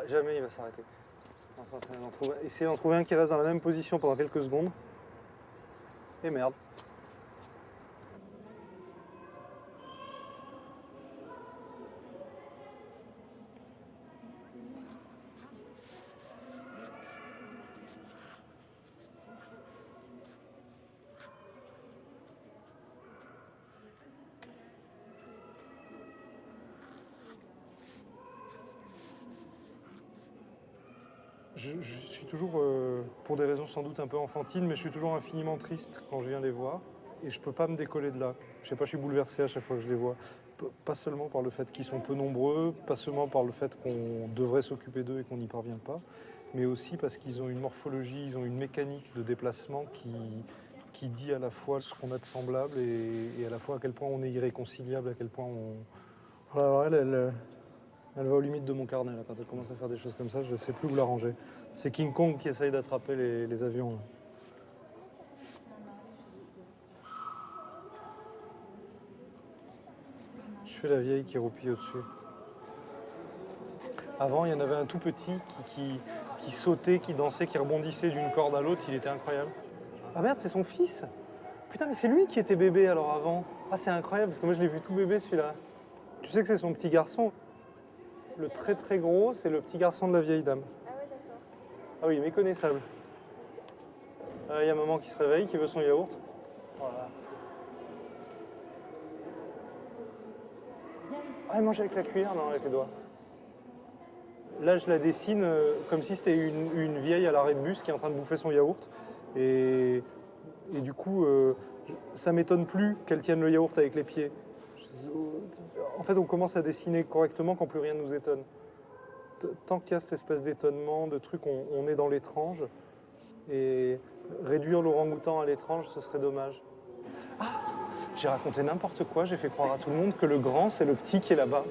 Jamais il va s'arrêter. Essayez d'en trouver un qui reste dans la même position pendant quelques secondes. Et merde. Je suis toujours, pour des raisons sans doute un peu enfantines, mais je suis toujours infiniment triste quand je viens les voir. Et je peux pas me décoller de là. Je sais pas, je suis bouleversé à chaque fois que je les vois. Pas seulement par le fait qu'ils sont peu nombreux, pas seulement par le fait qu'on devrait s'occuper d'eux et qu'on n'y parvient pas, mais aussi parce qu'ils ont une morphologie, ils ont une mécanique de déplacement qui dit à la fois ce qu'on a de semblable et à la fois à quel point on est irréconciliable, à quel point on... Alors elle va aux limites de mon carnet, là. Quand elle commence à faire des choses comme ça, je ne sais plus où la ranger. C'est King Kong qui essaye d'attraper les avions. Là. Je fais la vieille qui roupille au-dessus. Avant, il y en avait un tout petit qui sautait, qui dansait, qui rebondissait d'une corde à l'autre. Il était incroyable. Ah merde, c'est son fils. Putain, mais c'est lui qui était bébé alors avant. Ah, c'est incroyable, parce que moi je l'ai vu tout bébé celui-là. Tu sais que c'est son petit garçon. Le très très gros, c'est le petit garçon de la vieille dame. Ah ouais, d'accord. Ah oui, méconnaissable. Il y a maman qui se réveille, qui veut son yaourt. Voilà. Ah, elle mange avec la cuillère, non, avec les doigts. Là, je la dessine comme si c'était une vieille à l'arrêt de bus qui est en train de bouffer son yaourt. Et du coup, ça m'étonne plus qu'elle tienne le yaourt avec les pieds. En fait, on commence à dessiner correctement quand plus rien ne nous étonne. Tant qu'il y a cette espèce d'étonnement, de truc, on est dans l'étrange. Et réduire l'orang-outan à l'étrange, ce serait dommage. Ah, j'ai raconté n'importe quoi, j'ai fait croire à tout le monde que le grand, c'est le petit qui est là-bas.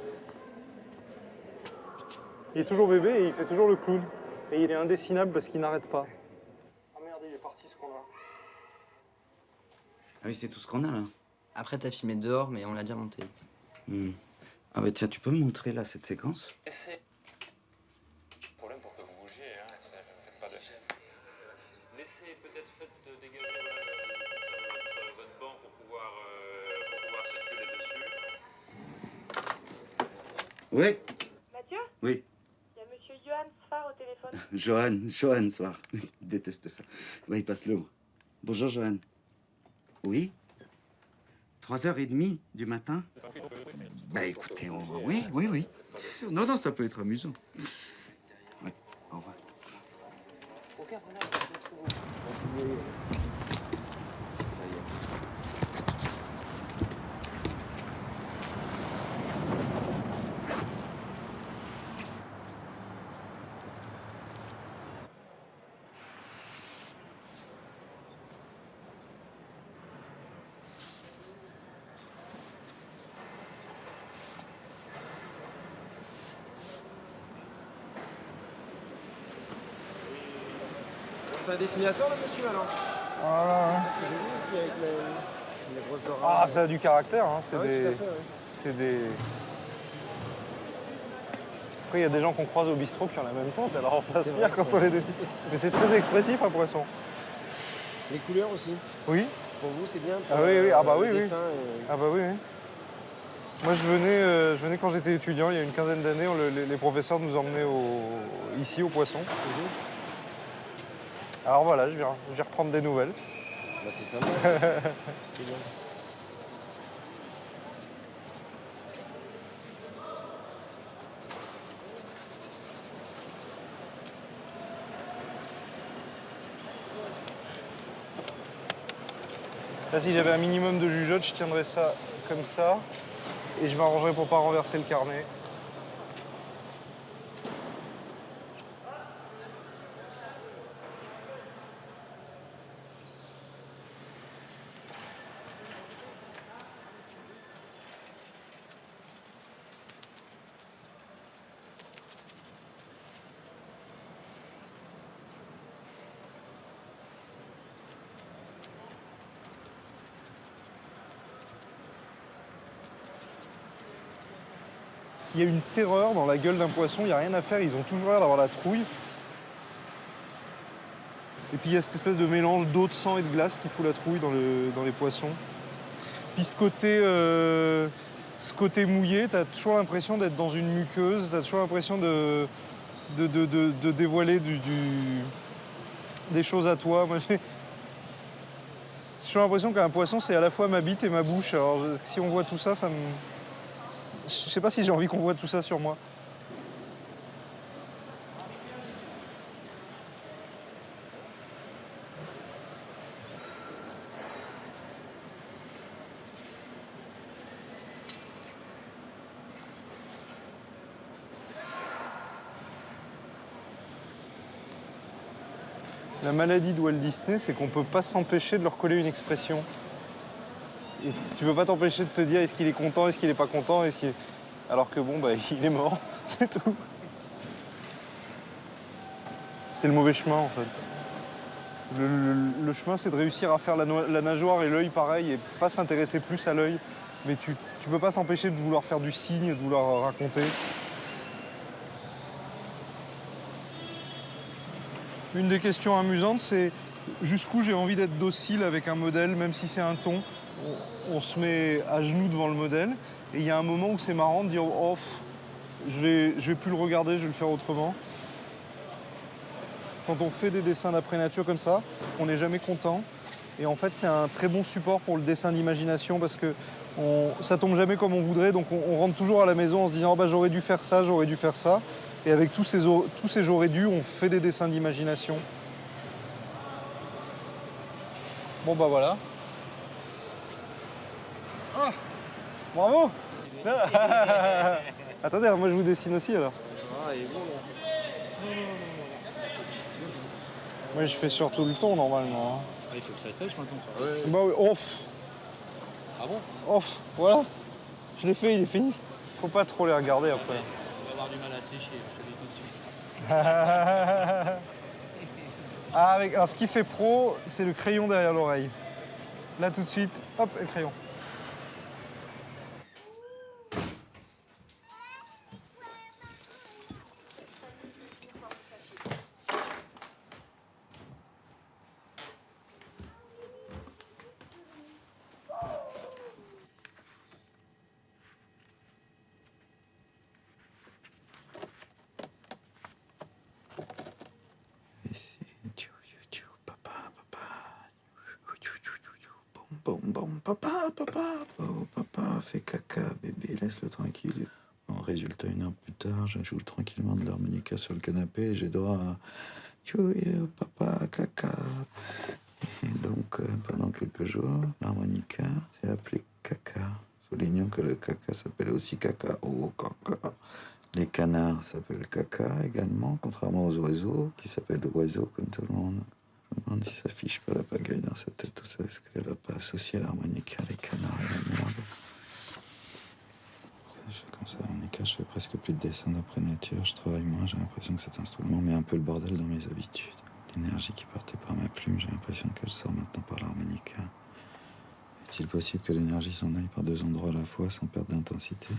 Il est toujours bébé et il fait toujours le clown. Et il est indessinable parce qu'il n'arrête pas. Ah merde, il est parti ce qu'on a. Ah oui, c'est tout ce qu'on a là. Après, t'as filmé dehors, mais on l'a déjà monté. Ah bah tiens, tu peux me montrer là cette séquence? C'est le problème pour que vous bougiez, hein, faites pas de... Laissez peut-être dégager votre banc pour pouvoir circuler dessus. Oui. Mathieu? Oui. Il y a monsieur Johan Sfar au téléphone. Johan Soir. Il déteste ça. Oui, il passe le mot. Bonjour Johan. Oui 3h30 du matin? Bah écoutez, oui. Non, ça peut être amusant. Ouais, au revoir. C'est un dessinateur, là, monsieur, alors? Voilà. C'est joli aussi, avec les grosses dorades. Ah, ça a du caractère, hein. Ah oui, tout à fait, oui. C'est des... Après, il y a des gens qu'on croise au bistrot qui ont la même tente, alors on s'inspire quand on les dessine. Mais c'est très expressif, un poisson. Les couleurs aussi. Oui. Pour vous, c'est bien pour Ah oui. Ah bah le oui, oui. dessin et... Ah bah oui. Moi, je venais quand j'étais étudiant, il y a une quinzaine d'années, les professeurs nous emmenaient ici, au poisson. Alors voilà, je vais reprendre des nouvelles. Bah, c'est sympa, ça. C'est bien. Là, si j'avais un minimum de jugeote, je tiendrais ça comme ça. Et je m'arrangerais pour pas renverser le carnet. il y a une terreur dans la gueule d'un poisson, il n'y a rien à faire, ils ont toujours l'air d'avoir la trouille. Et puis il y a cette espèce de mélange d'eau, de sang et de glace qui fout la trouille dans les poissons. Puis ce côté mouillé, t'as toujours l'impression d'être dans une muqueuse, t'as toujours l'impression de dévoiler des choses à toi. Moi, j'ai toujours l'impression qu'un poisson, c'est à la fois ma bite et ma bouche. Alors si on voit tout ça, ça me... Je sais pas si j'ai envie qu'on voit tout ça sur moi. La maladie de Walt Disney, c'est qu'on peut pas s'empêcher de leur coller une expression. Et tu peux pas t'empêcher de te dire est-ce qu'il est content, est-ce qu'il est pas content, alors que bon, bah, il est mort, c'est tout. C'est le mauvais chemin en fait. Le chemin, c'est de réussir à faire la nageoire et l'œil pareil et pas s'intéresser plus à l'œil. Mais tu peux pas s'empêcher de vouloir faire du signe, de vouloir raconter. Une des questions amusantes, c'est jusqu'où j'ai envie d'être docile avec un modèle, même si c'est un thon. On se met à genoux devant le modèle, et il y a un moment où c'est marrant de dire « Oh, je vais plus le regarder, je vais le faire autrement ». Quand on fait des dessins d'après nature comme ça, on n'est jamais content. Et en fait, c'est un très bon support pour le dessin d'imagination parce que ça tombe jamais comme on voudrait, donc on rentre toujours à la maison en se disant oh, bah, j'aurais dû faire ça, j'aurais dû faire ça. Et avec tous ces j'aurais dû, on fait des dessins d'imagination. Bon bah voilà. Ah, bravo. Attendez, moi je vous dessine aussi alors. Ah, il est bon, là. Moi je fais surtout le ton normalement. Hein. Ah, il faut que ça sèche maintenant. Ça. Ouais. Bah oui, off. Ah bon? Off, voilà. Je l'ai fait, il est fini. Faut pas trop les regarder après. On va avoir du mal à sécher, je te dis tout de suite. Alors, ce qui fait pro, c'est le crayon derrière l'oreille. Là tout de suite, hop, le crayon. Papa, fais caca, bébé, laisse-le tranquille. En résultat, une heure plus tard, je joue tranquillement de l'harmonica sur le canapé et j'ai droit à papa, caca. Et donc, pendant quelques jours, l'harmonica s'est appelé caca. Soulignons que le caca s'appelle aussi cacao, caca. Les canards s'appellent caca également, contrairement aux oiseaux, qui s'appellent oiseaux comme tout le monde. Je me demande si ça fiche pas la pagaille dans sa tête, tout ça. Est-ce qu'elle va pas associer l'harmonica, les canards et la merde? Je fais comme ça, l'harmonica, je fais presque plus de dessins d'après nature. Je travaille moins, j'ai l'impression que cet instrument met un peu le bordel dans mes habitudes. L'énergie qui partait par ma plume, j'ai l'impression qu'elle sort maintenant par l'harmonica. Est-il possible que l'énergie s'en aille par deux endroits à la fois sans perdre d'intensité?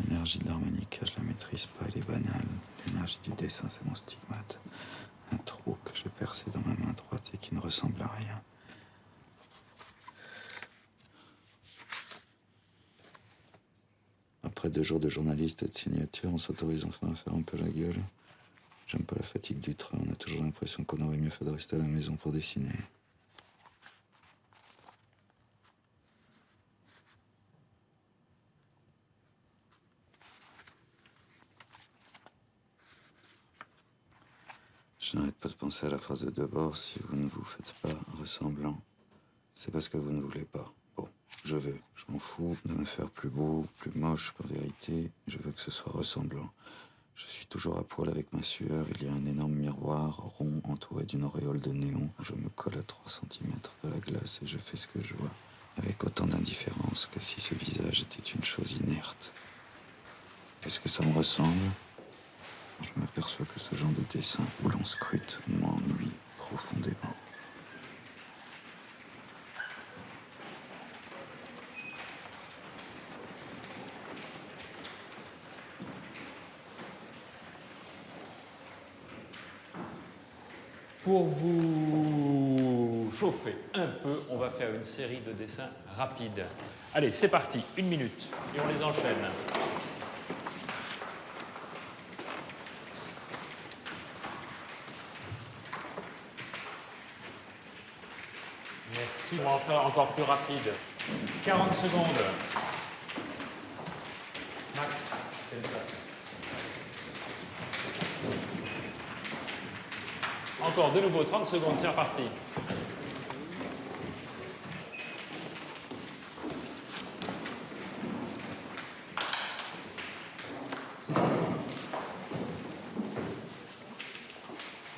L'énergie de l'harmonica, je la maîtrise pas, elle est banale. L'énergie du dessin, c'est mon stigmate. Un trou que j'ai percé dans ma main droite et qui ne ressemble à rien. Après 2 jours de journaliste et de signature, on s'autorise enfin à faire un peu la gueule. J'aime pas la fatigue du train, on a toujours l'impression qu'on aurait mieux fait de rester à la maison pour dessiner. Je n'arrête pas de penser à la phrase de Debord, si vous ne vous faites pas ressemblant, c'est parce que vous ne voulez pas. Bon, je veux, je m'en fous de me faire plus beau, plus moche qu'en vérité, je veux que ce soit ressemblant. Je suis toujours à poil avec ma sueur, il y a un énorme miroir rond entouré d'une auréole de néon. Je me colle à 3 cm de la glace et je fais ce que je vois, avec autant d'indifférence que si ce visage était une chose inerte. Qu'est-ce que ça me ressemble ? Je m'aperçois que ce genre de dessin où l'on scrute m'ennuie profondément. Pour vous chauffer un peu, on va faire une série de dessins rapides. Allez, c'est parti, 1 minute, et on les enchaîne. Merci, on va en faire encore plus rapide. 40 secondes. Max, c'est une place. Encore de nouveau 30 secondes, c'est reparti.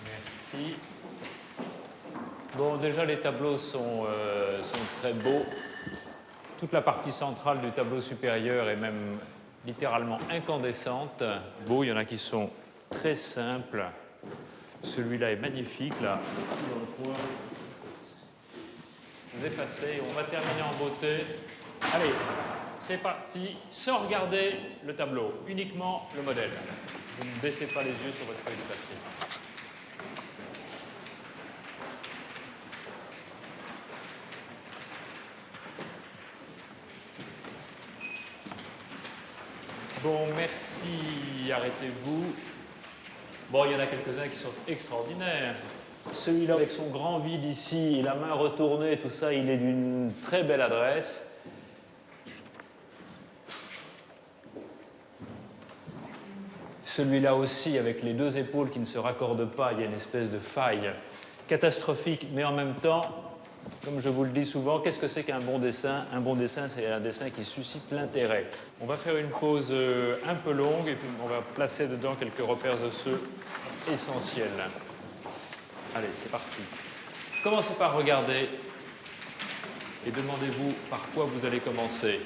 Merci. Bon, déjà les tableaux sont très beaux. Toute la partie centrale du tableau supérieur est même littéralement incandescente. Beau, il y en a qui sont très simples. Celui-là est magnifique, là. Dans le coin. Vous effacez, on va terminer en beauté. Allez, c'est parti, sans regarder le tableau, uniquement le modèle. Vous ne baissez pas les yeux sur votre feuille de papier. Bon, merci, arrêtez-vous. Bon, il y en a quelques-uns qui sont extraordinaires. Celui-là, avec son grand vide ici, et la main retournée, tout ça, il est d'une très belle adresse. Celui-là aussi, avec les deux épaules qui ne se raccordent pas, il y a une espèce de faille catastrophique, mais en même temps, comme je vous le dis souvent, qu'est-ce que c'est qu'un bon dessin? Un bon dessin, c'est un dessin qui suscite l'intérêt. On va faire une pause un peu longue et puis on va placer dedans quelques repères osseux essentiels. Allez, c'est parti. Commencez par regarder et demandez-vous par quoi vous allez commencer.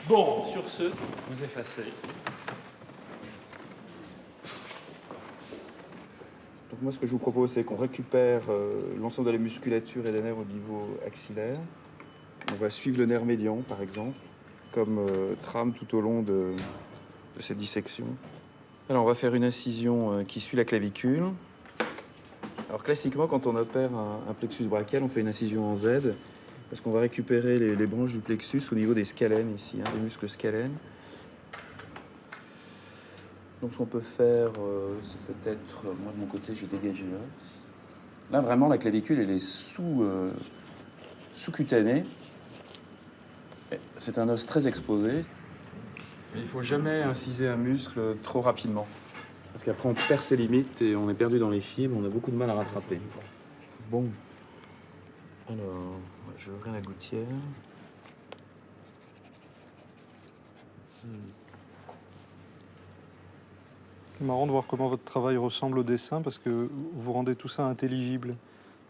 Bon, sur ce, vous effacez. Donc moi, ce que je vous propose, c'est qu'on récupère l'ensemble de la musculature et des nerfs au niveau axillaire. On va suivre le nerf médian, par exemple, comme trame tout au long de cette dissection. Alors, on va faire une incision qui suit la clavicule. Alors, classiquement, quand on opère un plexus brachial, on fait une incision en Z, parce qu'on va récupérer les branches du plexus au niveau des scalènes, ici, des muscles scalènes. Donc, ce qu'on peut faire, c'est peut-être... moi, de mon côté, je dégage l'os. Là, vraiment, la clavicule, elle est sous-cutanée. C'est un os très exposé. Il ne faut jamais inciser un muscle trop rapidement. Parce qu'après, on perd ses limites et on est perdu dans les fibres. On a beaucoup de mal à rattraper. Bon. Alors, je vais ouvrir la gouttière. C'est marrant de voir comment votre travail ressemble au dessin parce que vous rendez tout ça intelligible.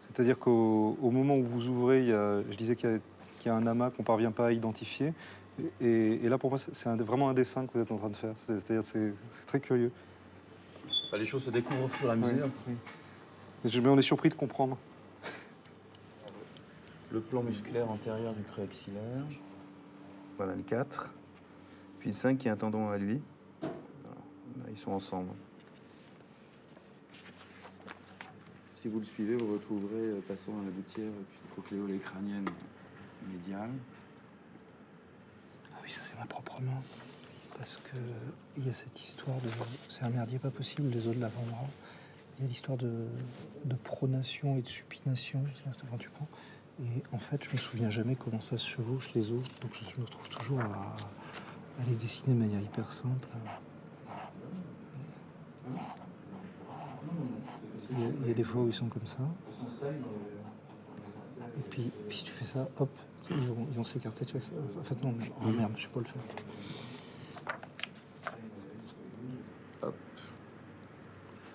C'est-à-dire qu'au moment où vous ouvrez, je disais qu'il y a un amas qu'on ne parvient pas à identifier. Et là, pour moi, c'est vraiment un dessin que vous êtes en train de faire. C'est-à-dire c'est très curieux. Les choses se découvrent au fur et à mesure. Oui. Mais on est surpris de comprendre. Le plan musculaire antérieur du creux axillaire. Voilà le 4. Puis le 5 qui est un tendon à lui. Là, ils sont ensemble. Si vous le suivez, vous retrouverez, passant à la gouttière, puis trocléolée crânienne médiale. Ah oui, ça c'est ma propre main. Parce qu'il y a cette histoire de... C'est un merdier pas possible, les os de l'avant-bras. Il y a l'histoire de pronation et de supination, c'est-à-dire quand tu prends. Et en fait, je me souviens jamais comment ça se chevauche les os. Donc je me retrouve toujours à les dessiner de manière hyper simple. Il y a des fois où ils sont comme ça. Et puis si tu fais ça, hop, ils vont s'écarter. Tu vois, en fait, non, oh merde, je sais pas le faire. Hop.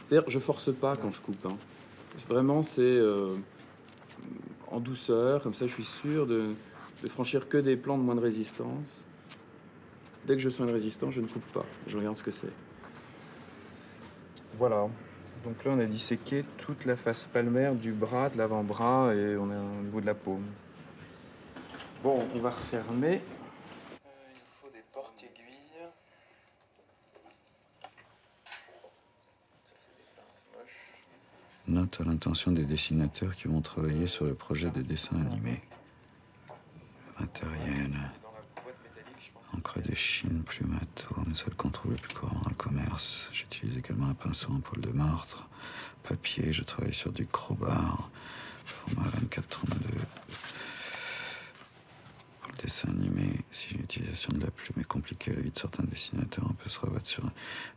C'est-à-dire, je force pas quand je coupe. Hein. Vraiment, c'est en douceur, comme ça je suis sûr de franchir que des plans de moins de résistance. Dès que je sens une résistance, je ne coupe pas. Je regarde ce que c'est. Voilà. Donc là, on a disséqué toute la face palmaire du bras, de l'avant-bras, et on est au niveau de la paume. Bon, on va refermer. Il nous faut des portes-aiguilles. Ça, c'est des pinces moches. Note à l'intention des dessinateurs qui vont travailler sur le projet de dessin animé. Matériel. Dans la boîte métallique, je pense. Encre de Chine, plume atome, seul qu'on trouve le plus courant dans le commerce. J'utilise également un pinceau en poil de martre. Papier, je travaille sur du crowbar. Format 24-32. Pour le dessin animé, si l'utilisation de la plume est compliquée à la vie de certains dessinateurs, on peut se rabattre sur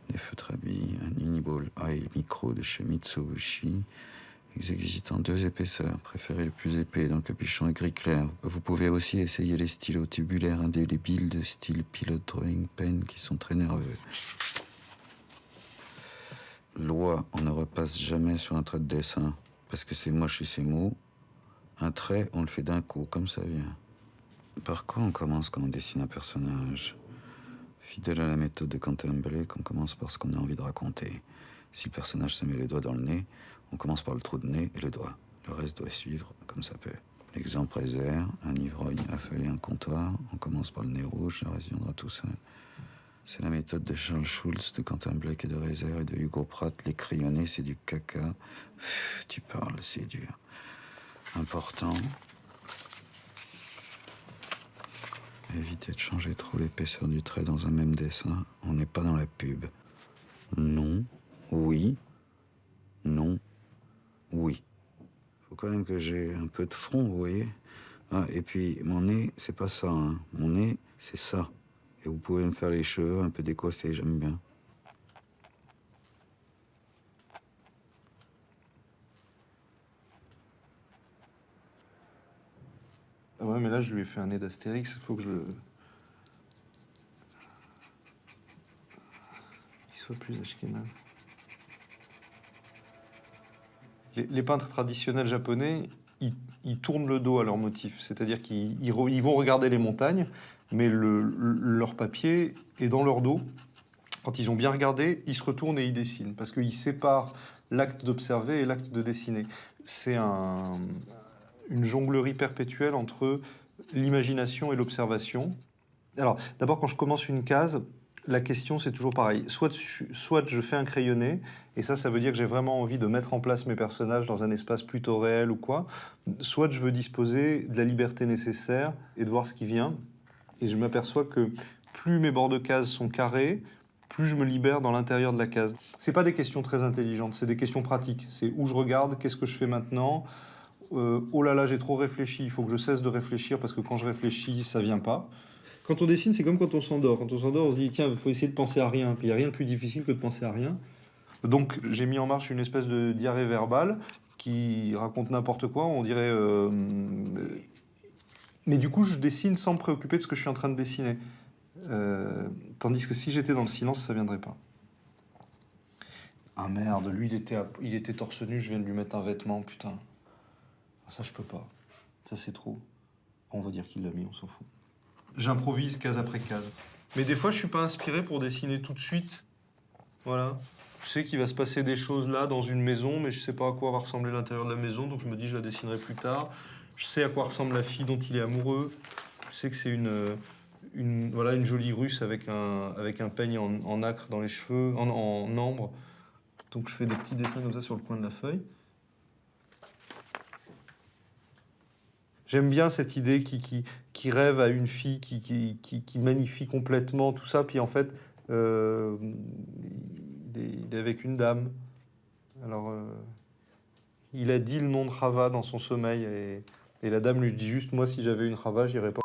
des feutres à billes, un Uniball Eye Micro de chez Mitsubishi. Ils existent en 2 épaisseurs. Préférez le plus épais, dont le capuchon est gris clair. Vous pouvez aussi essayer les stylos tubulaires indélébiles de style Pilot Drawing Pen qui sont très nerveux. Loi, on ne repasse jamais sur un trait de dessin. Parce que c'est moche et c'est mou. Un trait, on le fait d'un coup, comme ça vient. Par quoi on commence quand on dessine un personnage? Fidèle à la méthode de Quentin Blake, on commence par ce qu'on a envie de raconter. Si le personnage se met le doigt dans le nez, on commence par le trou de nez et le doigt. Le reste doit suivre comme ça peut. L'exemple Rézère, un ivrogne affalé un comptoir. On commence par le nez rouge, le reste viendra tout seul. C'est la méthode de Charles Schulz, de Quentin Blake et de Rézère et de Hugo Pratt. Les crayonnés, c'est du caca. Pff, tu parles, c'est dur. Important. Évitez de changer trop l'épaisseur du trait dans un même dessin. On n'est pas dans la pub. Non. Oui. Non. Oui. Faut quand même que j'ai un peu de front, vous voyez. Ah, et puis, mon nez, c'est pas ça. Hein. Mon nez, c'est ça. Et vous pouvez me faire les cheveux un peu décoiffés, j'aime bien. Ah ouais, mais là, je lui ai fait un nez d'Astérix. Il faut que je le... qu'il soit plus ashkénaze. Les peintres traditionnels japonais, ils tournent le dos à leur motif. C'est-à-dire qu'ils vont regarder les montagnes, mais leur papier est dans leur dos. Quand ils ont bien regardé, ils se retournent et ils dessinent. Parce qu'ils séparent l'acte d'observer et l'acte de dessiner. C'est une jonglerie perpétuelle entre l'imagination et l'observation. Alors, d'abord, quand je commence une case, la question, c'est toujours pareil. Soit je fais un crayonné, et ça veut dire que j'ai vraiment envie de mettre en place mes personnages dans un espace plutôt réel ou quoi. Soit je veux disposer de la liberté nécessaire et de voir ce qui vient. Et je m'aperçois que plus mes bords de case sont carrés, plus je me libère dans l'intérieur de la case. C'est pas des questions très intelligentes, c'est des questions pratiques. C'est où je regarde, qu'est-ce que je fais maintenant. Oh là là, j'ai trop réfléchi, il faut que je cesse de réfléchir parce que quand je réfléchis, ça vient pas. Quand on dessine, c'est comme quand on s'endort. Quand on s'endort, on se dit, tiens, il faut essayer de penser à rien. Puis il n'y a rien de plus difficile que de penser à rien. Donc j'ai mis en marche une espèce de diarrhée verbale qui raconte n'importe quoi, on dirait... Mais du coup, je dessine sans me préoccuper de ce que je suis en train de dessiner. Tandis que si j'étais dans le silence, ça ne viendrait pas. Ah merde, lui, il était torse nu, je viens de lui mettre un vêtement, putain. Ça, je peux pas. Ça, c'est trop. On va dire qu'il l'a mis, on s'en fout. J'improvise case après case. Mais des fois, je suis pas inspiré pour dessiner tout de suite. Voilà. Je sais qu'il va se passer des choses là, dans une maison, mais je sais pas à quoi va ressembler l'intérieur de la maison, donc je me dis, je la dessinerai plus tard. Je sais à quoi ressemble la fille dont il est amoureux. Je sais que c'est une jolie russe avec un peigne en nacre dans les cheveux, en ambre. Donc je fais des petits dessins comme ça sur le coin de la feuille. J'aime bien cette idée qui rêve à une fille qui magnifie complètement tout ça, puis en fait, il est avec une dame. Alors, il a dit le nom de Rava dans son sommeil, et la dame lui dit juste, moi, si j'avais une Rava, j'irais pas.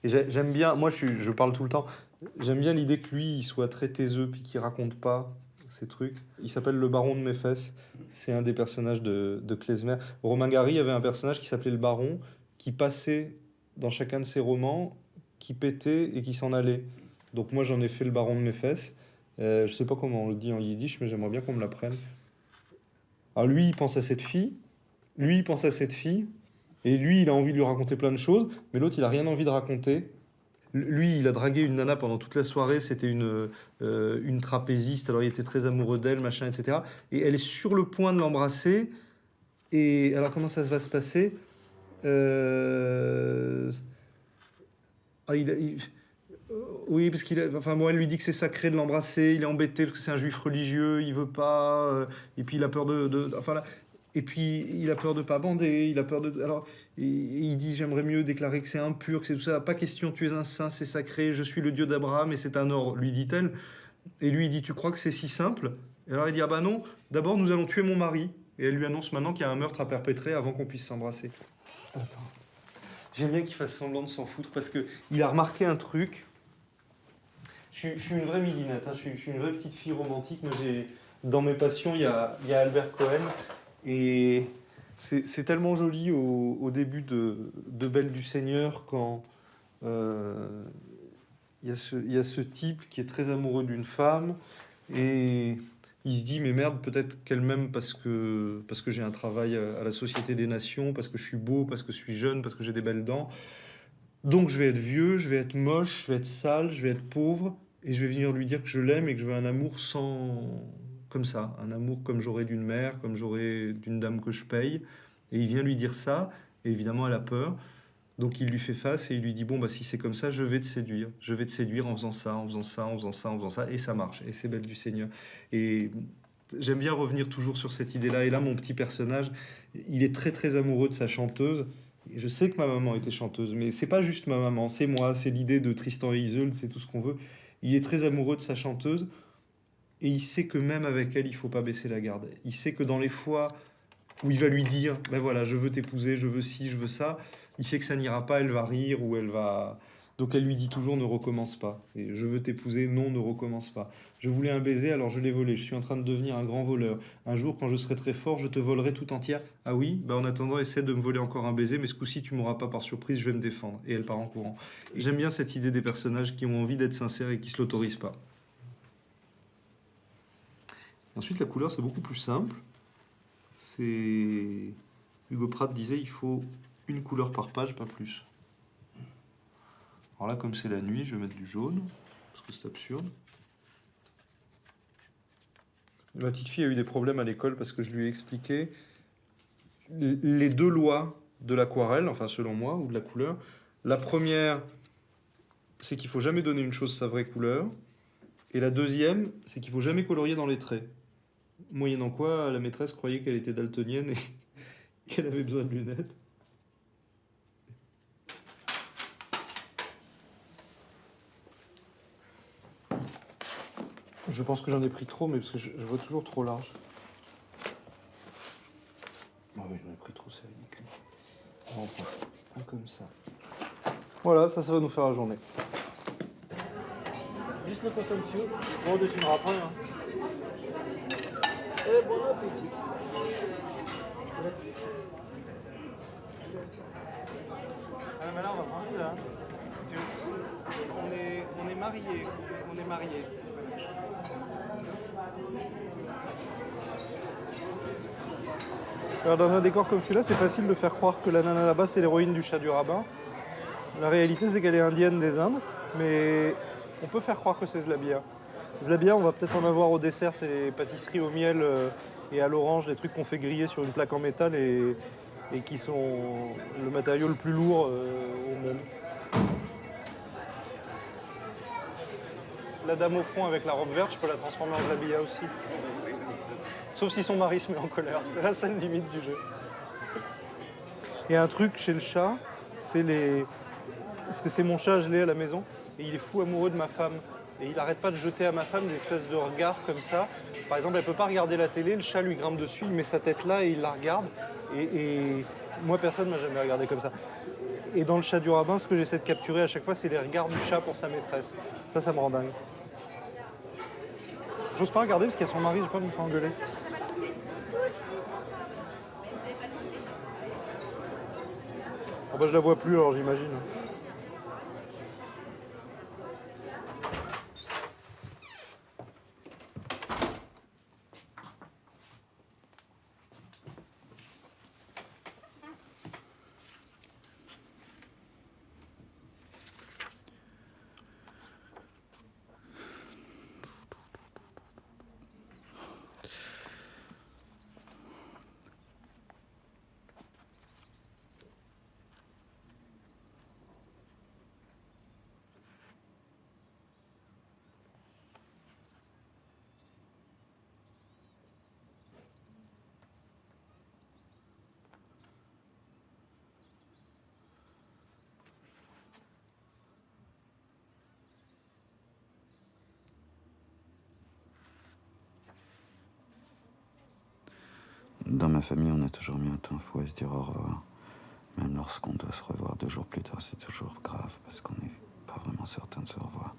Et j'aime bien, moi, je parle tout le temps, j'aime bien l'idée que lui, il soit très taiseux, puis qu'il raconte pas ces trucs. Il s'appelle le baron de Méphès. C'est un des personnages de Klezmer. Romain Gary avait un personnage qui s'appelait le baron, qui passait dans chacun de ses romans, qui pétait et qui s'en allait. Donc moi, j'en ai fait le baron de Méphès. Je sais pas comment on le dit en yiddish, mais j'aimerais bien qu'on me l'apprenne. Alors lui, il pense à cette fille. Lui, il pense à cette fille. Et lui, il a envie de lui raconter plein de choses. Mais l'autre, il a rien envie de raconter. Lui, il a dragué une nana pendant toute la soirée. C'était une trapéziste. Alors, il était très amoureux d'elle, machin, etc. Et elle est sur le point de l'embrasser. Et alors, comment ça va se passer? Ah, oui, parce enfin, moi, elle lui dit que c'est sacré de l'embrasser. Il est embêté parce que c'est un juif religieux. Il veut pas. Et puis, il a peur enfin, là, et puis, il a peur de pas bander. Il a peur de. Alors, et il dit j'aimerais mieux déclarer que c'est impur, que c'est tout ça. Pas question, tu es un saint, c'est sacré. Je suis le Dieu d'Abraham et c'est un ordre, lui dit-elle. Et lui, il dit tu crois que c'est si simple? Et alors, il dit ah bah non. D'abord, nous allons tuer mon mari. Et elle lui annonce maintenant qu'il y a un meurtre à perpétrer avant qu'on puisse s'embrasser. Attends. J'aime bien qu'il fasse semblant de s'en foutre parce qu'il a remarqué un truc. Je suis une vraie midinette, hein. Je suis une vraie petite fille romantique. Moi, dans mes passions, il y a Albert Cohen. Et c'est tellement joli au début de Belle du Seigneur quand il y a ce type qui est très amoureux d'une femme et il se dit mais merde, peut-être qu'elle m'aime parce que j'ai un travail à la Société des Nations, parce que je suis beau, parce que je suis jeune, parce que j'ai des belles dents. Donc je vais être vieux, je vais être moche, je vais être sale, je vais être pauvre et je vais venir lui dire que je l'aime et que je veux un amour comme ça, un amour comme j'aurais d'une mère, comme j'aurais d'une dame que je paye. Et il vient lui dire ça, et évidemment elle a peur. Donc il lui fait face et il lui dit bon bah si c'est comme ça, je vais te séduire. Je vais te séduire en faisant ça, en faisant ça, en faisant ça, en faisant ça, et ça marche. Et c'est Belle du Seigneur. Et j'aime bien revenir toujours sur cette idée-là. Et là, mon petit personnage, il est très très amoureux de sa chanteuse. Et je sais que ma maman était chanteuse, mais c'est pas juste ma maman, c'est moi, c'est l'idée de Tristan et Isolde, c'est tout ce qu'on veut. Il est très amoureux de sa chanteuse. Et il sait que même avec elle, il faut pas baisser la garde. Il sait que dans les fois où il va lui dire, ben voilà, je veux t'épouser, je veux ci, je veux ça, il sait que ça n'ira pas, elle va rire ou elle va... Donc elle lui dit toujours, ne recommence pas. Et je veux t'épouser, non, ne recommence pas. Je voulais un baiser, alors je l'ai volé. Je suis en train de devenir un grand voleur. Un jour, quand je serai très fort, je te volerai tout entière. Ah oui, bah en attendant, essaie de me voler encore un baiser, mais ce coup-ci, tu m'auras pas par surprise, je vais me défendre. Et elle part en courant. Et j'aime bien cette idée des personnages qui ont envie d'être sincères et qui se l'autorisent pas. Ensuite, la couleur, c'est beaucoup plus simple. C'est... Hugo Pratt disait, il faut une couleur par page, pas plus. Alors là, comme c'est la nuit, je vais mettre du jaune, parce que c'est absurde. Ma petite fille a eu des problèmes à l'école parce que je lui ai expliqué les deux lois de l'aquarelle, enfin selon moi, ou de la couleur. La première, c'est qu'il faut jamais donner une chose sa vraie couleur. Et la deuxième, c'est qu'il faut jamais colorier dans les traits. Moyennant quoi, la maîtresse croyait qu'elle était daltonienne et qu'elle avait besoin de lunettes. Je pense que j'en ai pris trop, mais parce que je vois toujours trop large. Ah oui, j'en ai pris trop, c'est ridicule. On en prend un comme ça. Voilà, ça va nous faire la journée. Juste le consommation, on décimera après. Hein. Et bon appétit. Ah mais là on va prendre là. On est mariés. On est mariés. Alors dans un décor comme celui-là, c'est facile de faire croire que la nana là-bas c'est l'héroïne du chat du rabbin. La réalité c'est qu'elle est indienne des Indes, mais on peut faire croire que c'est Zlabia. Zlabia, on va peut-être en avoir au dessert, c'est les pâtisseries au miel et à l'orange, des trucs qu'on fait griller sur une plaque en métal et qui sont le matériau le plus lourd au monde. La dame au fond avec la robe verte, je peux la transformer en Zlabia aussi. Sauf si son mari se met en colère, c'est la seule limite du jeu. Et un truc chez le chat, c'est les... Parce que c'est mon chat, je l'ai à la maison, et il est fou amoureux de ma femme. Et il n'arrête pas de jeter à ma femme des espèces de regards comme ça. Par exemple, elle ne peut pas regarder la télé, le chat lui grimpe dessus, il met sa tête là et il la regarde. Et moi, personne ne m'a jamais regardé comme ça. Et dans le chat du rabbin, ce que j'essaie de capturer à chaque fois, c'est les regards du chat pour sa maîtresse. Ça me rend dingue. J'ose pas regarder parce qu'il y a son mari, je vais pas me faire engueuler. Oh bah je la vois plus alors j'imagine. Dans ma famille, on a toujours mis un temps fou à se dire au revoir. Même lorsqu'on doit se revoir 2 jours plus tard, c'est toujours grave parce qu'on n'est pas vraiment certain de se revoir.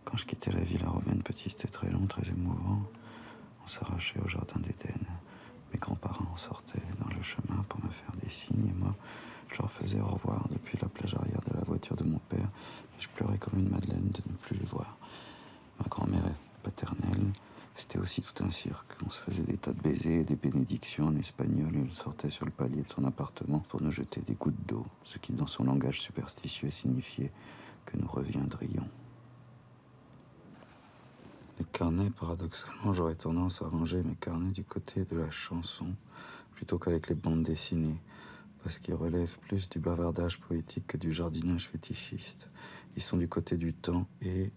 Quand je quittais la villa romaine petite, c'était très long, très émouvant. On s'arrachait au jardin d'Éden. Mes grands-parents sortaient dans le chemin pour me faire des signes et moi, je leur faisais au revoir depuis la plage arrière de la voiture de mon père et je pleurais comme une madeleine de ne plus les voir. Ma grand-mère paternelle, c'était aussi tout un cirque. On se faisait des tas de baisers et des bénédictions en espagnol et elle sortait sur le palier de son appartement pour nous jeter des gouttes d'eau, ce qui, dans son langage superstitieux, signifiait que nous reviendrions. Les carnets, paradoxalement, j'aurais tendance à ranger mes carnets du côté de la chanson plutôt qu'avec les bandes dessinées, parce qu'ils relèvent plus du bavardage poétique que du jardinage fétichiste. Ils sont du côté du temps et...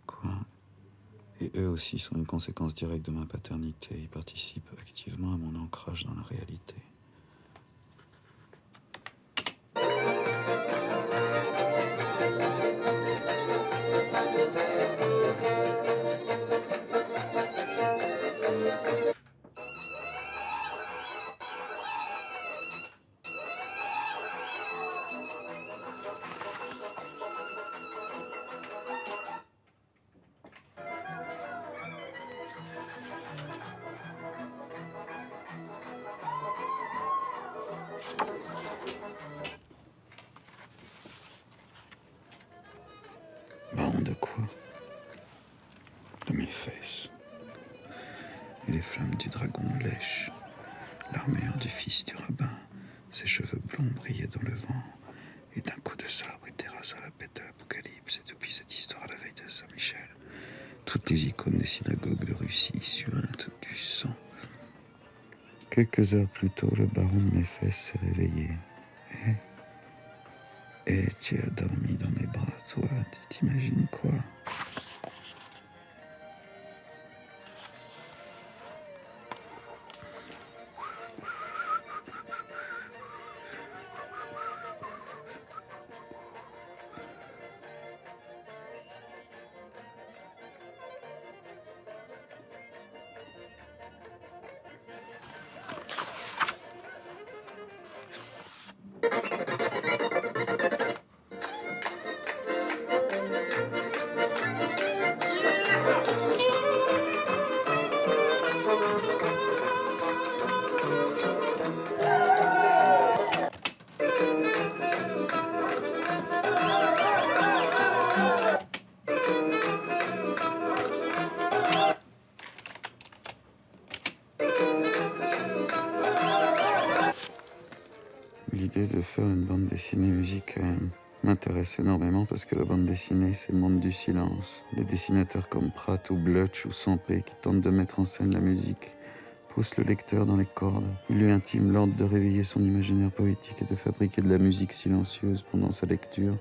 quoi ? Et eux aussi sont une conséquence directe de ma paternité. Ils participent activement à mon ancrage dans la réalité. Baron de quoi? De mes fesses. Et les flammes du dragon lèchent. L'armure du fils du rabbin. Ses cheveux blonds brillaient dans le vent. Et d'un coup de sabre, il terrassa la bête de l'Apocalypse. Et depuis cette histoire à la veille de Saint-Michel, toutes les icônes des synagogues de Russie suintent du sang. Quelques heures plus tôt, le baron de Méphès s'est réveillé. Et tu as dormi dans mes bras, toi, tu t'imagines quoi? L'idée de faire une bande dessinée musicale m'intéresse énormément parce que la bande dessinée, c'est le monde du silence. Des dessinateurs comme Pratt ou Blutch ou Sampé qui tentent de mettre en scène la musique poussent le lecteur dans les cordes. Ils lui intiment l'ordre de réveiller son imaginaire poétique et de fabriquer de la musique silencieuse pendant sa lecture,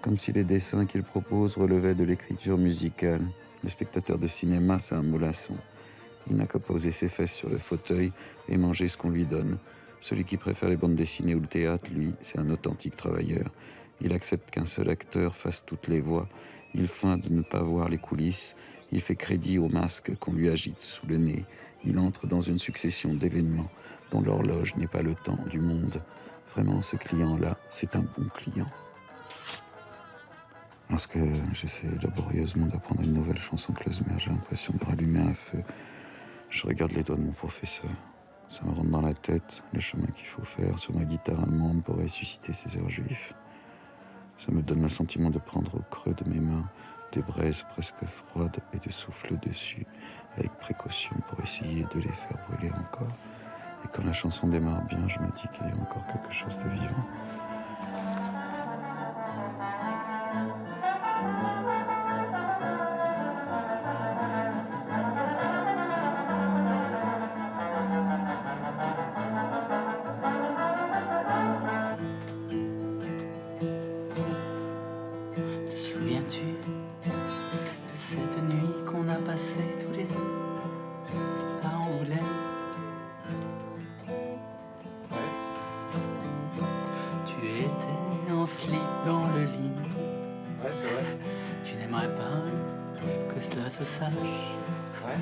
comme si les dessins qu'il propose relevaient de l'écriture musicale. Le spectateur de cinéma, c'est un mollasson. Il n'a qu'à poser ses fesses sur le fauteuil et manger ce qu'on lui donne. Celui qui préfère les bandes dessinées ou le théâtre, lui, c'est un authentique travailleur. Il accepte qu'un seul acteur fasse toutes les voix. Il feint de ne pas voir les coulisses. Il fait crédit au masque qu'on lui agite sous le nez. Il entre dans une succession d'événements dont l'horloge n'est pas le temps du monde. Vraiment, ce client-là, c'est un bon client. Lorsque j'essaie laborieusement d'apprendre une nouvelle chanson klezmer, j'ai l'impression de rallumer un feu. Je regarde les doigts de mon professeur. Ça me rentre dans la tête, le chemin qu'il faut faire sur ma guitare allemande pour ressusciter ces heures juifs. Ça me donne le sentiment de prendre au creux de mes mains des braises presque froides et de souffler dessus avec précaution pour essayer de les faire brûler encore. Et quand la chanson démarre bien, je me dis qu'il y a encore quelque chose de vivant. En slip dans le lit. Ouais, c'est vrai. Tu n'aimerais pas que cela se sache. Ouais.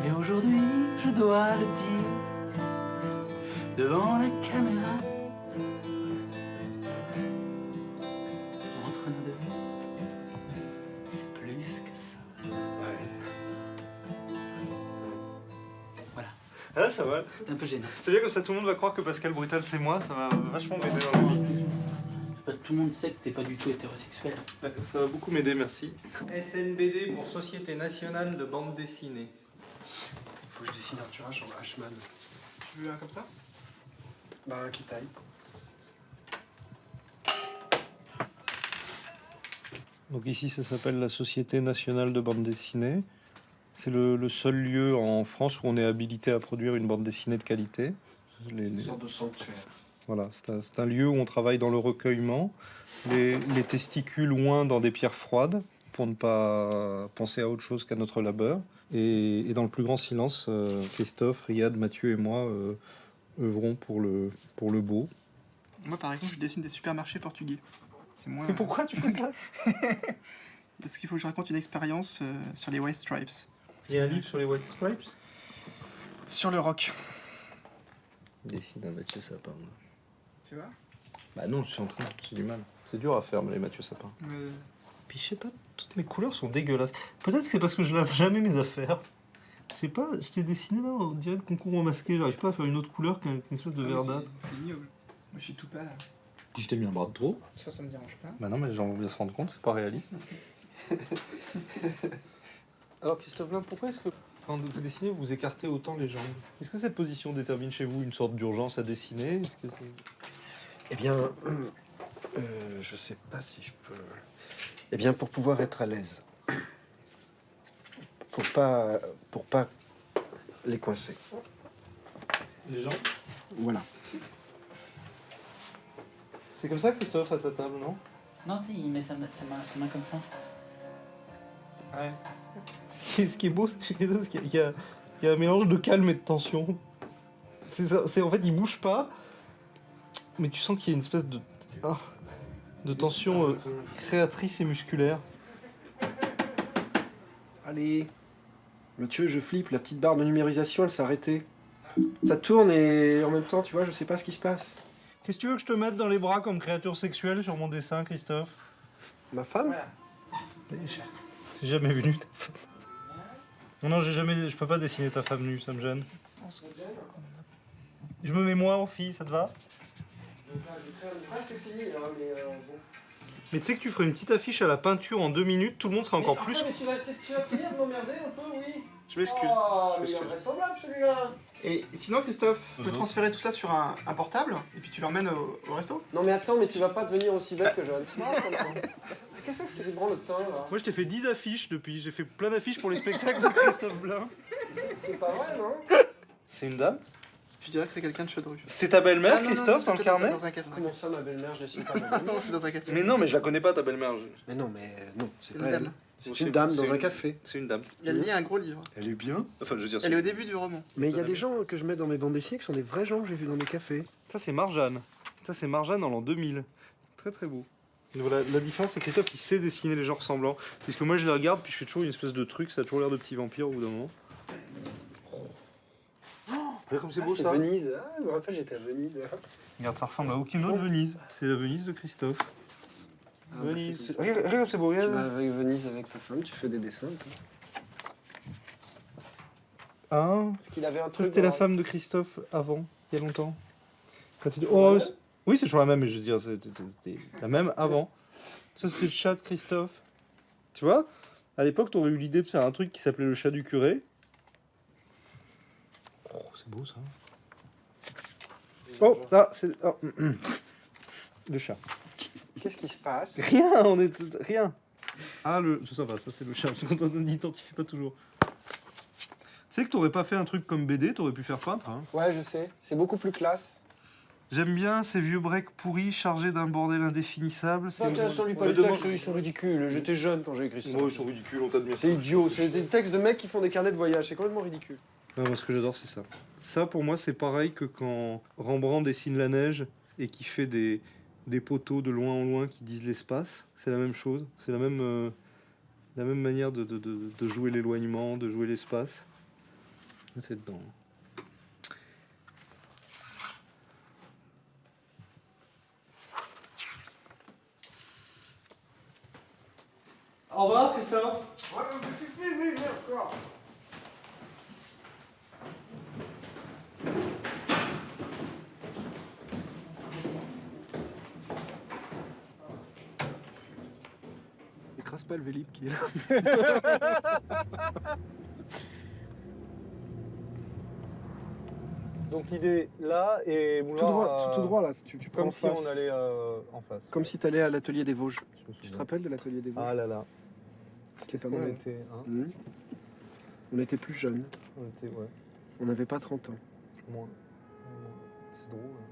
Mais aujourd'hui, je dois le dire. devant la caméra. Entre nous deux, c'est plus que ça. Voilà, Ah, ça va. c'est un peu gênant. C'est bien comme ça, tout le monde va croire que Pascal Brutal c'est moi, ça va vachement m'aider dans la vie. Tout le monde sait que t'es pas du tout hétérosexuel. Ouais, ça va beaucoup m'aider, merci. SNBD pour Société Nationale de Bande Dessinée. Il faut que je dessine Arthur H en Ashman. Tu veux un comme ça? Bah, un qui taille. Donc ici, ça s'appelle la Société Nationale de Bande Dessinée. C'est le seul lieu en France où on est habilité à produire une bande dessinée de qualité. Une sorte de sanctuaire. Voilà, c'est un lieu où on travaille dans le recueillement, les testicules loin dans des pierres froides, pour ne pas penser à autre chose qu'à notre labeur. Et dans le plus grand silence, Christophe, Riyad, Mathieu et moi œuvrons pour le beau. Moi, par exemple, je dessine des supermarchés portugais. C'est moins... Et pourquoi tu fais ça? Parce qu'il faut que je raconte une expérience sur les White Stripes. Il y a un livre sur les White Stripes? Sur le rock. Dessine un Mathieu Sapin. Tu vois? Bah non, je suis en train, j'ai du mal. C'est dur à faire, les Mathieu Sapin. Puis je sais pas, toutes mes couleurs sont dégueulasses. Peut-être que c'est parce que je lave jamais mes affaires. Je sais pas, je t'ai dessiné là, on dirait le concours masqué, j'arrive pas à faire une autre couleur qu'une espèce de verdâtre. C'est ignoble. Moi, je suis tout pâle. Puis je t'ai mis un bras de trop. Ça me dérange pas. Bah non, mais les gens vont bien se rendre compte, c'est pas réaliste. Alors Christophe Blin, pourquoi est-ce que quand vous dessinez, vous écartez autant les jambes? Est-ce que cette position détermine chez vous une sorte d'urgence à dessiner? Est-ce que Eh bien, je sais pas si je peux... Eh bien, pour pouvoir être à l'aise. Pour pas les coincer. Les jambes? Voilà. C'est comme ça Christophe à ta table, non? Non, tu sais, il met sa main comme ça. Ouais. Ce qui est beau chez Christophe, c'est qu'il y a un mélange de calme et de tension. En fait, il bouge pas, mais tu sens qu'il y a une espèce de tension créatrice et musculaire. Allez. Mathieu, je flippe, la petite barre de numérisation, elle s'est arrêtée. Ça tourne et en même temps, tu vois, je sais pas ce qui se passe. Qu'est-ce que tu veux que je te mette dans les bras comme créature sexuelle sur mon dessin, Christophe? Ma femme? Voilà. J'ai jamais vu nu ta femme. Non, je peux pas dessiner ta femme nue, ça me gêne. Je me mets moi en fille, ça te va? Presque fini, là, mais bon. Mais tu sais que tu ferais une petite affiche à la peinture en 2 minutes, tout le monde sera encore plus... Mais tu vas finir de m'emmerder un peu, oui. Je m'excuse. Oh, mais il est invraisemblable celui-là. Et sinon, Christophe, tu peux transférer tout ça sur un portable et puis tu l'emmènes au resto? Non mais attends, mais tu vas pas devenir aussi bête que Johan Smart. Qu'est-ce que c'est ces branle-temps là? Moi je t'ai fait 10 affiches depuis, j'ai fait plein d'affiches pour les spectacles de Christophe Blin. C'est pas vrai, non? C'est une dame? Je dirais que c'est quelqu'un de Chaudru. C'est ta belle-mère, Ah, non, Christophe, c'est dans le peut-être carnet? dans un café. Comment ça, ma belle-mère, je dessine pas ma Non, belle-mère? c'est dans un café. Mais non, mais je la connais pas ta belle-mère. Mais non, non, c'est C'est pas une elle. dame. C'est une dame dans un café. C'est une dame. Elle lit un gros livre. Elle est bien? Enfin, je veux dire... Elle est au début du roman. Mais il y a des gens que je mets dans mes bandes dessinées qui sont des vrais gens que j'ai vus dans des cafés. Ça c'est Marjane. Ça c'est Marjane en l'an 2000. Très très beau. Voilà, la différence c'est que Christophe il sait dessiner les gens ressemblants. Puisque moi je les regarde puis je fais toujours une espèce de truc, ça a toujours l'air de petit vampire au bout d'un moment. Regarde comme c'est beau C'est ça. Venise. Ah, je me rappelle, j'étais à Venise. Regarde, ça ressemble à aucune autre Venise. C'est la Venise de Christophe. Ah, bah, Venise. c'est comme ça. Regarde comme c'est beau, Tu vas regarde. avec Venise avec ta femme, tu fais des dessins. Toi. Ah, Parce qu'il avait un ça truc. c'était la dans- femme de Christophe avant, il y a longtemps. Quand il... toujours Oh, la même oui, c'est toujours la même, mais je veux dire, c'était la même avant. Ça c'est le chat de Christophe. Tu vois, à l'époque, t'aurais eu l'idée de faire un truc qui s'appelait le chat du curé. Oh, c'est beau ça. Oh, là, c'est... oh, le chat. Qu'est-ce qui se passe? Rien, on est... Rien. Ah, ça va, ça c'est le chat, parce qu'on n'identifie pas toujours. Tu sais que t'aurais pas fait un truc comme BD, t'aurais pu faire peintre, hein. Ouais, je sais. C'est beaucoup plus classe. J'aime bien ces vieux breaks pourris chargés d'un bordel indéfinissable. Non, tiens, sur lui pas les textes, ils sont ridicules. J'étais jeune quand j'ai écrit ça. Moi, ils sont ridicules, on t'admire. C'est idiot, c'est des textes de mecs qui font des carnets de voyage, c'est complètement ridicule. Non, moi, ce que j'adore, c'est ça. Ça, pour moi, c'est pareil que quand Rembrandt dessine la neige et qui fait des poteaux de loin en loin qui disent l'espace. C'est la même chose. C'est la même manière de jouer l'éloignement, de jouer l'espace. C'est dedans. Au revoir, Christophe. Écrase pas le Vélib qui est là. Donc l'idée là et Tout Moulin, droit, tout droit là. Tu prends comme en si face. on allait en face. Comme si t'allais à l'atelier des Vosges. Je me Tu te souviens. rappelles de l'atelier des Vosges? Ah là là. C'était Qu'est-ce pas qu'on mal. était, hein. On était plus jeunes. On était, ouais, On n'avait pas 30 ans. moins. C'est drôle. hein.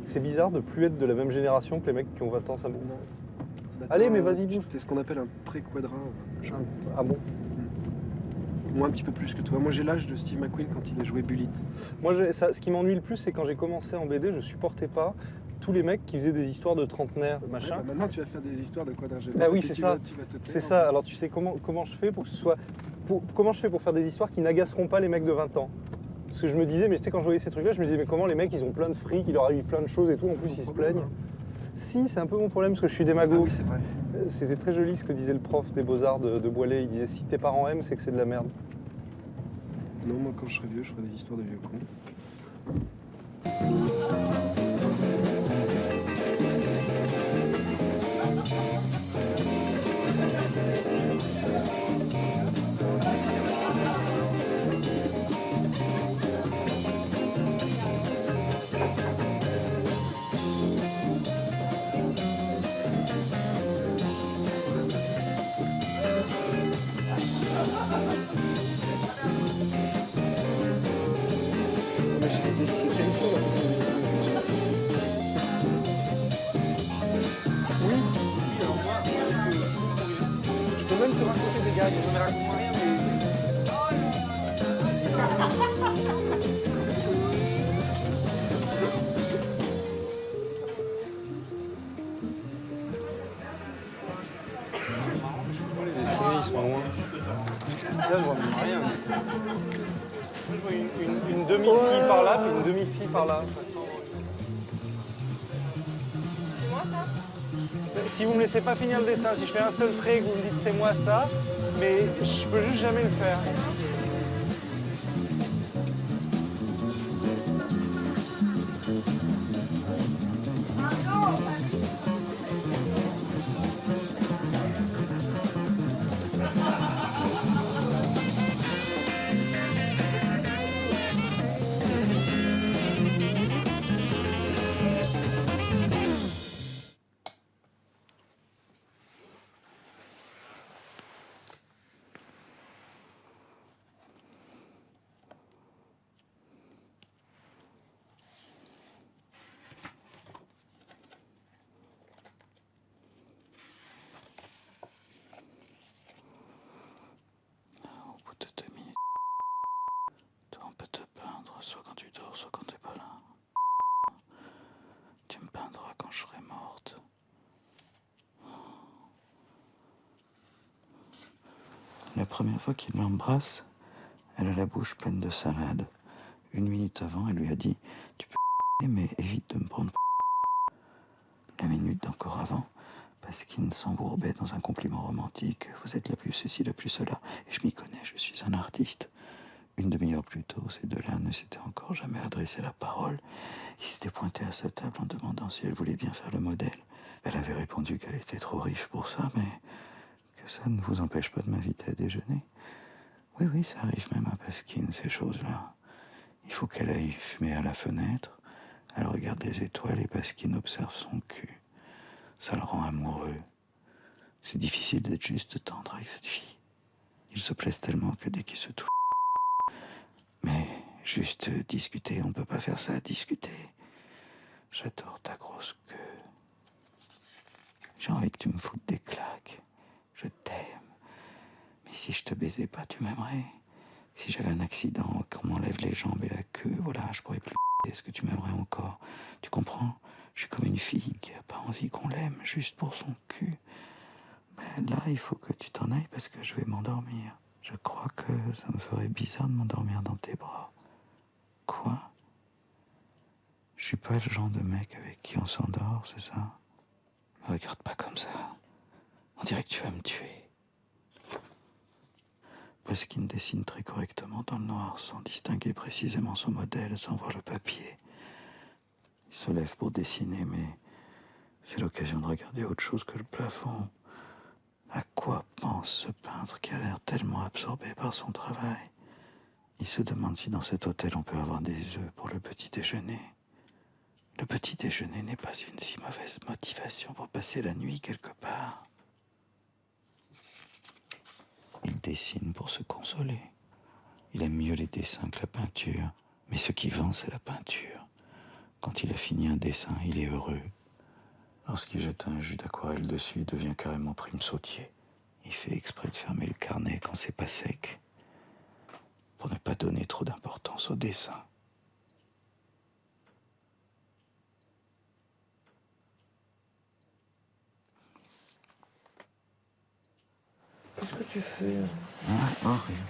C'est bizarre de plus être de la même génération que les mecs qui ont 20 ans, ça me... Allez, mais vas-y, bouge. C'est ce qu'on appelle un pré-quadra. Ah bon? Moi, un petit peu plus que toi. Moi, j'ai l'âge de Steve McQueen quand il a joué Bullitt. Moi, ce qui m'ennuie le plus, c'est quand j'ai commencé en BD, je supportais pas tous les mecs qui faisaient des histoires de trentenaires, machin. Ouais, bah maintenant, tu vas faire des histoires de quadragénaires. Ah oui, Et c'est tu ça. vas te C'est taire. ça. Alors tu sais comment je fais pour que ce soit... comment je fais pour faire des histoires qui n'agaceront pas les mecs de 20 ans? Parce que je me disais, mais tu sais, quand je voyais ces trucs-là, je me disais, mais comment les mecs, ils ont plein de fric, il leur arrive plein de choses et tout, en plus ils se plaignent. Si, c'est un peu mon problème, parce que je suis Ah démago. oui, c'est vrai. C'était très joli ce que disait le prof des Beaux-Arts de Boilet. Il disait, si tes parents aiment, c'est que c'est de la merde. Non, moi, quand je serai vieux, je ferai des histoires de vieux cons. Oui, alors moi, je peux même te raconter des gags. Ne me raconte rien, mais... Les dessiner, ils sont loin. Là, je vois même rien. Je vois une demi-fille par là, puis une demi-fille par là. C'est moi ça? Si vous me laissez pas finir le dessin, si je fais un seul trait et que vous me dites c'est moi ça, mais je peux juste jamais le faire. Au bout de 2 minutes, toi on peut te peindre soit quand tu dors, soit quand t'es pas là. Tu me peindras quand je serai morte. La première fois qu'il l'embrasse, elle a la bouche pleine de salade. 1 minute avant, elle lui a dit « Tu peux mais évite de me prendre pour ». La minute d'encore avant, Pasquine s'embourbait dans un compliment romantique. « Vous êtes la plus ceci, la plus cela. » Et je m'y connais, je suis un artiste. 1 demi-heure plus tôt, ces deux-là ne s'étaient encore jamais adressé la parole. Ils s'étaient pointés à sa table en demandant si elle voulait bien faire le modèle. Elle avait répondu qu'elle était trop riche pour ça, mais que ça ne vous empêche pas de m'inviter à déjeuner. Oui, oui, ça arrive même à Pasquine, ces choses-là. Il faut qu'elle aille fumer à la fenêtre. Elle regarde les étoiles et Pasquine observe son cul. Ça le rend amoureux. C'est difficile d'être juste tendre avec cette fille. Ils se plaisent tellement que dès qu'ils se touchent... Mais juste discuter, on peut pas faire ça, discuter. J'adore ta grosse queue. J'ai envie que tu me foutes des claques. Je t'aime. Mais si je te baisais pas, tu m'aimerais. Si j'avais un accident, qu'on m'enlève les jambes et la queue, voilà, je pourrais plus. Est-ce que tu m'aimerais encore? Tu comprends? Je suis comme une fille qui a pas envie qu'on l'aime, juste pour son cul. Ben là, il faut que tu t'en ailles parce que je vais m'endormir. Je crois que ça me ferait bizarre de m'endormir dans tes bras. Quoi? Je suis pas le genre de mec avec qui on s'endort, c'est ça? Regarde pas comme ça. On dirait que tu vas me tuer. Pasquine dessine très correctement dans le noir, sans distinguer précisément son modèle, sans voir le papier. Il se lève pour dessiner, mais c'est l'occasion de regarder autre chose que le plafond. À quoi pense ce peintre qui a l'air tellement absorbé par son travail? Il se demande si dans cet hôtel on peut avoir des œufs pour le petit déjeuner. Le petit déjeuner n'est pas une si mauvaise motivation pour passer la nuit quelque part. Il dessine pour se consoler. Il aime mieux les dessins que la peinture. Mais ce qui vend, c'est la peinture. Quand il a fini un dessin, il est heureux. Lorsqu'il jette un jus d'aquarelle dessus, il devient carrément prime sautier. Il fait exprès de fermer le carnet quand c'est pas sec, pour ne pas donner trop d'importance au dessin. Qu'est-ce que tu fais? Oh, rien.